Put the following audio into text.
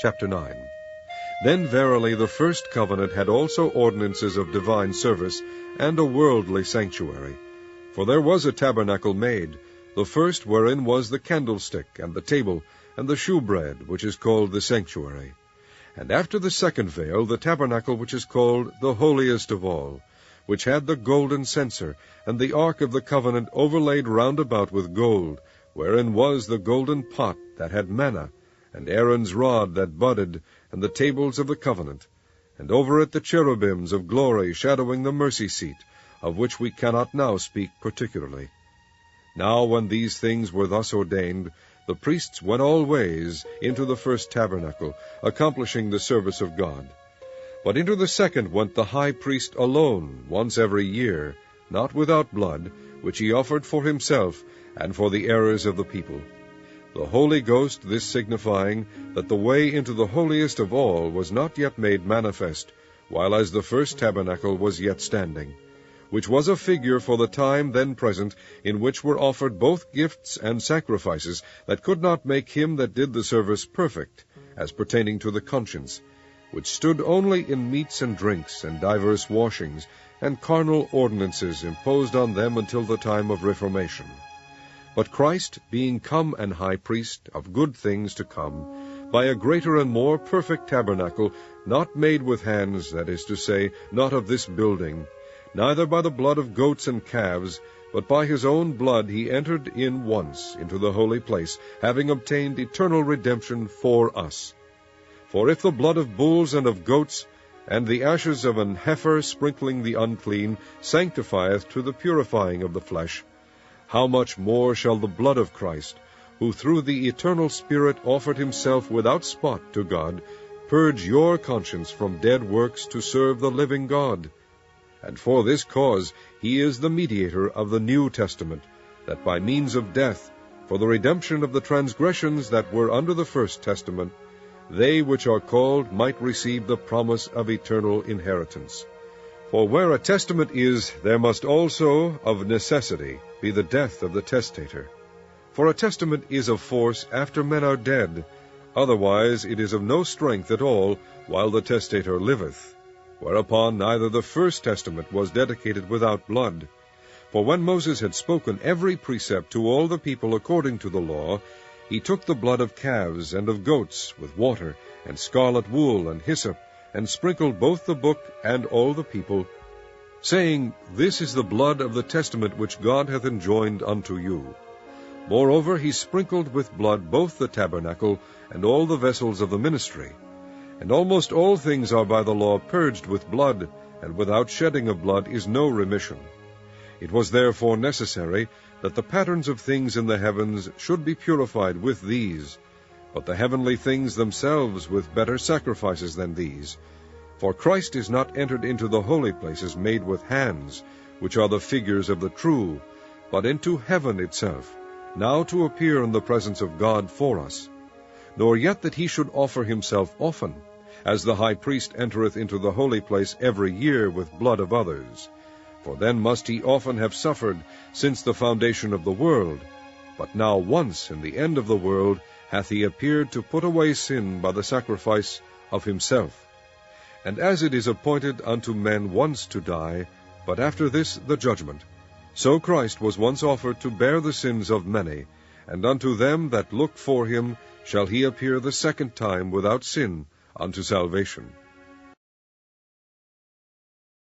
Chapter 9. Then verily the first covenant had also ordinances of divine service, and a worldly sanctuary. For there was a tabernacle made, the first wherein was the candlestick, and the table, and the shewbread, which is called the sanctuary. And after the second veil the tabernacle which is called the holiest of all, which had the golden censer, and the ark of the covenant overlaid round about with gold, wherein was the golden pot that had manna, and Aaron's rod that budded, and the tables of the covenant, and over it the cherubims of glory shadowing the mercy seat, of which we cannot now speak particularly. Now when these things were thus ordained, the priests went all ways into the first tabernacle, accomplishing the service of God. But into the second went the high priest alone, once every year, not without blood, which he offered for himself, and for the errors of the people. The Holy Ghost this signifying, that the way into the holiest of all was not yet made manifest, while as the first tabernacle was yet standing, which was a figure for the time then present, in which were offered both gifts and sacrifices, that could not make him that did the service perfect, as pertaining to the conscience, which stood only in meats and drinks, and divers washings, and carnal ordinances imposed on them until the time of Reformation. But Christ, being come an high priest of good things to come, by a greater and more perfect tabernacle, not made with hands, that is to say, not of this building, neither by the blood of goats and calves, but by his own blood he entered in once into the holy place, having obtained eternal redemption for us. For if the blood of bulls and of goats, and the ashes of an heifer sprinkling the unclean, sanctifieth to the purifying of the flesh, how much more shall the blood of Christ, who through the eternal Spirit offered himself without spot to God, purge your conscience from dead works to serve the living God? And for this cause he is the mediator of the New Testament, that by means of death, for the redemption of the transgressions that were under the first testament, they which are called might receive the promise of eternal inheritance. For where a testament is, there must also of necessity be the death of the testator. For a testament is of force after men are dead, otherwise it is of no strength at all while the testator liveth. Whereupon neither the first testament was dedicated without blood. For when Moses had spoken every precept to all the people according to the law, he took the blood of calves and of goats with water, and scarlet wool, and hyssop, and sprinkled both the book and all the people, saying, This is the blood of the testament which God hath enjoined unto you. Moreover he sprinkled with blood both the tabernacle and all the vessels of the ministry. And almost all things are by the law purged with blood, and without shedding of blood is no remission. It was therefore necessary that the patterns of things in the heavens should be purified with these, but the heavenly things themselves with better sacrifices than these. For Christ is not entered into the holy places made with hands, which are the figures of the true, but into heaven itself, now to appear in the presence of God for us. Nor yet that he should offer himself often, as the high priest entereth into the holy place every year with blood of others. For then must he often have suffered since the foundation of the world. But now once in the end of the world hath he appeared to put away sin by the sacrifice of himself. And as it is appointed unto men once to die, but after this the judgment, so Christ was once offered to bear the sins of many, and unto them that look for him shall he appear the second time without sin unto salvation.